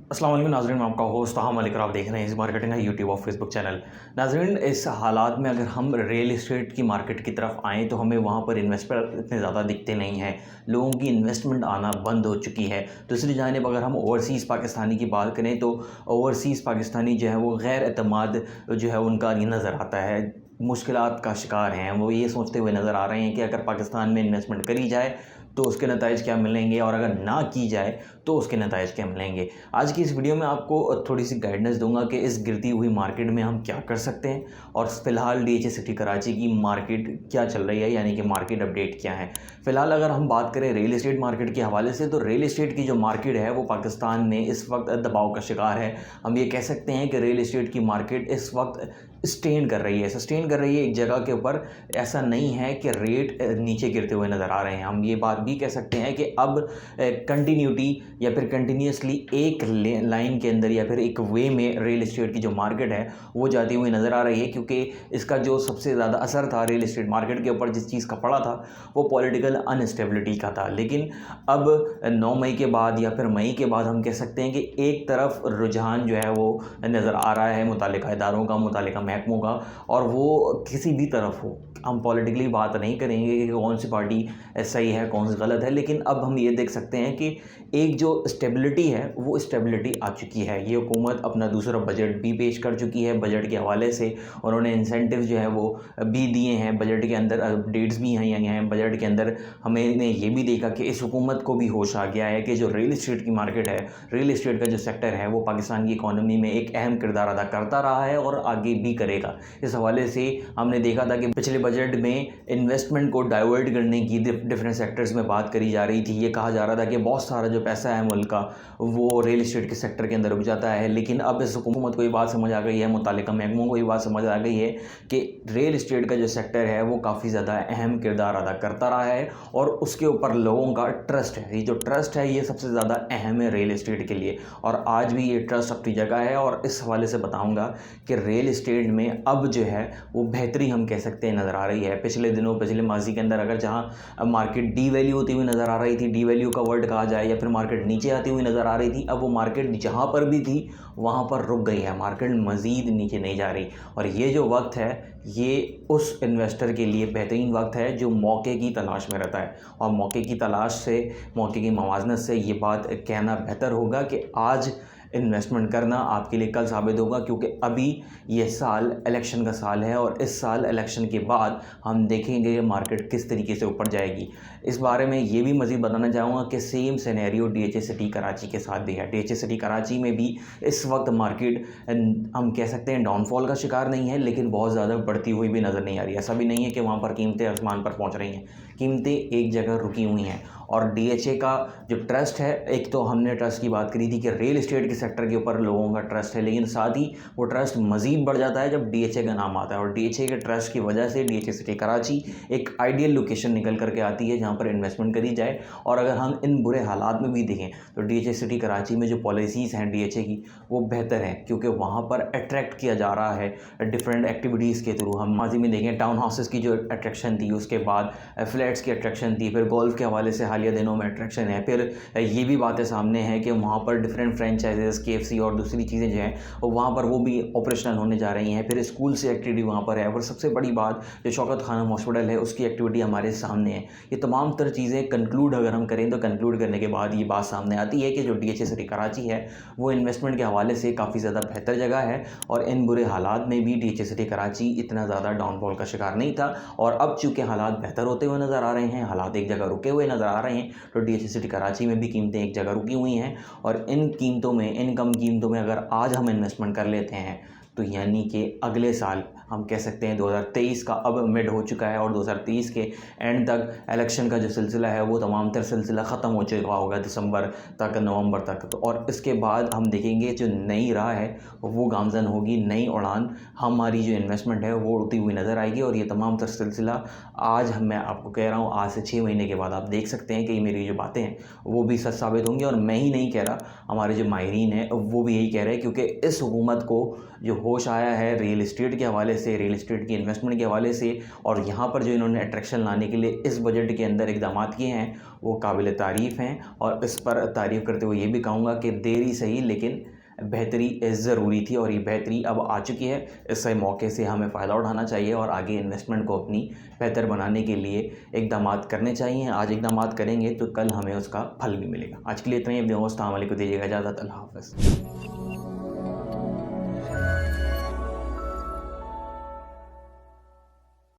अस्सलाम वालेकुम नाज़रीन, मैं आपका होस्ट ताहा मलिक और आप देख रहे हैं इस मार्केटिंग है यूट्यूब और फेसबुक चैनल। नाज़रीन, इस हालात में अगर हम रियल एस्टेट की मार्केट की तरफ आएँ तो हमें वहाँ पर इन्वेस्टर इतने ज़्यादा दिखते नहीं हैं। लोगों की इन्वेस्टमेंट आना बंद हो चुकी है। दूसरी जानिब अगर हम ओवरसीज़ पाकिस्तानी की बात करें तो ओवरसीज़ पाकिस्तानी जो है वो गैर एतमाद जो है उनका ये नज़र आता है, मुश्किलात का शिकार हैं। वो ये सोचते हुए नज़र आ रहे हैं कि अगर पाकिस्तान में इन्वेस्टमेंट करी जाए तो उसके नताइज क्या मिलेंगे और अगर ना की जाए तो उसके नताइज क्या मिलेंगे। आज की इस वीडियो में आपको थोड़ी सी गाइडेंस दूंगा कि इस गिरती हुई मार्केट में हम क्या कर सकते हैं और फ़िलहाल डीएचए सिटी कराची की मार्केट क्या चल रही है, यानी कि मार्केट अपडेट क्या है। फ़िलहाल अगर हम बात करें रियल एस्टेट मार्केट के हवाले से तो रियल एस्टेट की जो मार्केट है वो पाकिस्तान में इस वक्त दबाव का शिकार है। हम ये कह सकते हैं कि रियल एस्टेट की मार्केट इस वक्त सस्टेन कर रही है एक जगह के ऊपर। ऐसा नहीं है कि रेट नीचे गिरते हुए नज़र आ रहे हैं। हम ये बात भी कह सकते हैं कि अब कंटिन्यूटी या फिर कंटिन्यूसली एक लाइन के अंदर या फिर एक वे में रियल एस्टेट की जो मार्केट है वो जाती हुई नज़र आ रही है, क्योंकि इसका जो सबसे ज़्यादा असर था रियल एस्टेट मार्केट के ऊपर जिस चीज़ का पड़ा था वो पॉलिटिकल अनस्टेबिलिटी का था। लेकिन अब 9 मई के बाद या फिर मई के बाद हम कह सकते हैं कि एक तरफ रुझान जो है वो नज़र आ रहा है मुतालिका इदारों का, मुतालिका महकमों का, और वो किसी भी तरफ हो। हम पॉलिटिकली बात नहीं करेंगे कि कौन सी पार्टी सही है कौन सी गलत है, लेकिन अब हम ये देख सकते हैं कि एक जो स्टेबिलिटी है वो स्टेबिलिटी आ चुकी है। ये हुकूमत अपना दूसरा बजट भी पेश कर चुकी है। बजट के हवाले से उन्होंने इंसेंटिव जो है वो भी दिए हैं। बजट के अंदर अपडेट्स भी हैं। बजट के अंदर हमने ये भी देखा कि इस हुकूमत को भी होश आ गया है कि जो रियल एस्टेट की मार्केट है, रियल एस्टेट का जो सेक्टर है वो पाकिस्तान की इकॉनमी में एक अहम किरदार अदा करता रहा है और आगे भी करेगा। इस हवाले से हमने देखा था कि पिछले बजट में इन्वेस्टमेंट को डाइवर्ट करने की डिफरेंट सेक्टर्स में बात करी जा रही थी। ये कहा जा रहा था कि बहुत सारा जो पैसा है मुल्क का वो रियल एस्टेट के सेक्टर के अंदर रुक जाता है। लेकिन अब इस हुकूमत को ये बात समझ आ गई है, मुतालिका महकमों को ये बात समझ आ गई है कि रियल एस्टेट का जो सेक्टर है वो काफ़ी ज़्यादा अहम किरदार अदा करता रहा है और उसके ऊपर लोगों का ट्रस्ट है। ये जो ट्रस्ट है ये सबसे ज़्यादा अहम है रियल एस्टेट के लिए, और आज भी ये ट्रस्ट अपनी जगह है। और इस हवाले से बताऊँगा कि रियल एस्टेट में अब जो है वो बेहतरी हम कह सकते हैं नज़र आ रही है। पिछले दिनों, पिछले माजी के अंदर अगर जहाँ मार्केट डी वैल्यू होती हुई नज़र आ रही थी, डी वैल्यू का वर्ड कहा जाए, या फिर मार्केट नीचे आती हुई नज़र आ रही थी, अब वो मार्केट जहाँ पर भी थी वहाँ पर रुक गई है। मार्केट मज़ीद नीचे नहीं जा रही, और ये जो वक्त है ये उस इन्वेस्टर के लिए बेहतरीन वक्त है जो मौके की तलाश में रहता है। और मौके की तलाश से, मौके की मवाज़नत से ये बात कहना बेहतर होगा कि आज इन्वेस्टमेंट करना आपके लिए कल साबित होगा, क्योंकि अभी ये साल इलेक्शन का साल है और इस साल इलेक्शन के बाद हम देखेंगे कि मार्केट किस तरीके से ऊपर जाएगी। इस बारे में ये भी मज़ीद बताना चाहूँगा कि same scenario DHA city Karachi के साथ भी है। डीएचए सिटी कराची में भी इस वक्त मार्केट हम कह सकते हैं डाउनफॉल का शिकार नहीं है, लेकिन बहुत ज़्यादा बढ़ती हुई भी नज़र नहीं आ रही। ऐसा भी नहीं है कि वहाँ पर कीमतें आसमान पर पहुँच रही हैं, कीमतें एक जगह रुकी हुई हैं। और डीएचए का जो ट्रस्ट है, एक तो हमने ट्रस्ट की बात करी थी कि रियल एस्टेट के सेक्टर के ऊपर लोगों का ट्रस्ट है, लेकिन साथ ही वो ट्रस्ट मज़ीद बढ़ जाता है जब डीएचए का नाम आता है। और डीएचए के ट्रस्ट की वजह से डीएचए सिटी कराची एक आइडियल लोकेशन निकल करके आती है जहाँ पर इन्वेस्टमेंट करी जाए। और अगर हम इन बुरे हालात में भी देखें तो डीएचए सिटी कराची में जो पॉलिसीज़ हैं डीएचए की वो बेहतर हैं, क्योंकि वहाँ पर अट्रैक्ट किया जा रहा है डिफरेंट एक्टिविटीज़ के थ्रू। हम माजी में देखें टाउन हाउसेस की जो अट्रैक्शन थी, उसके बाद फ्लैट्स की अट्रैक्शन थी, फिर गोल्फ के हवाले से हालिया दिनों में अट्रैक्शन है। फिर ये भी बातें सामने हैं कि वहाँ पर डिफरेंट फ्रेंचाइजेस, केएफसी और दूसरी चीज़ें जो हैं वहाँ पर वो भी ऑपरेशनल होने जा रही हैं। फिर स्कूल से एक्टिविटी वहाँ पर है, और सबसे बड़ी बात जो शौकत खानम हॉस्पिटल है उसकी एक्टिविटी हमारे सामने है। ये तमाम तर चीज़ें कंक्लूड अगर हम करें तो कंक्लूड करने के बाद ये बात सामने आती है कि जो डीएचए सिटी कराची है वो इन्वेस्टमेंट के हवाले से काफ़ी ज़्यादा बेहतर जगह है। और इन बुरे हालात में भी डीएचए सिटी कराची इतना ज़्यादा डाउनफॉल का शिकार नहीं था। और अब चूँकि हालात बेहतर होते हुए नज़र आ रहे हैं, हालात एक जगह रुके हुए नज़र आ रहे हैं, तो डीएचए सिटी कराची में भी कीमतें एक जगह रुकी हुई हैं। और इन कीमतों में, इन कम कीमतों में अगर आज हम इन्वेस्टमेंट कर लेते हैं तो यानी कि अगले साल हम कह सकते हैं 2023 का अब मिड हो चुका है और 2023 के एंड तक इलेक्शन का जो सिलसिला है वो तमाम तर सिलसिला ख़त्म हो चुका होगा, दिसंबर तक, नवंबर तक। तो और इसके बाद हम देखेंगे जो नई राह है वो गामज़न होगी, नई उड़ान, हमारी जो इन्वेस्टमेंट है वो उड़ती हुई नज़र आएगी। और ये तमाम तर सिलसिला आज मैं आपको कह रहा हूँ, आज से 6 महीने के बाद आप देख सकते हैं कि मेरी जो बातें हैं वो भी सच साबित होंगी। और मैं ही नहीं कह रहा, हमारे जो माहिरीन हैं वो भी यही कह रहे हैं, क्योंकि इस हुकूमत को जो होश आया है रियल एस्टेट के हवाले हवाले से, रियल एस्टेट की इन्वेस्टमेंट के हवाले से, और यहाँ पर जो इन्होंने अट्रैक्शन लाने के लिए इस बजट के अंदर इक़दाम किए हैं वो काबिल तारीफ़ हैं। और इस पर तारीफ़ करते हुए ये भी कहूँगा कि देरी सही लेकिन बेहतरी ज़रूरी थी, और ये बेहतरी अब आ चुकी है। इस मौके से हमें फ़ायदा उठाना चाहिए और आगे इन्वेस्टमेंट को अपनी बेहतर बनाने के लिए इक़दाम करने चाहिए। आज इक़दाम करेंगे तो कल हमें उसका फल भी मिलेगा। आज के लिए इतना ही। अपने दोस्त को दीजिएगा इजाज़त। अल्लाह हाफ़िज़।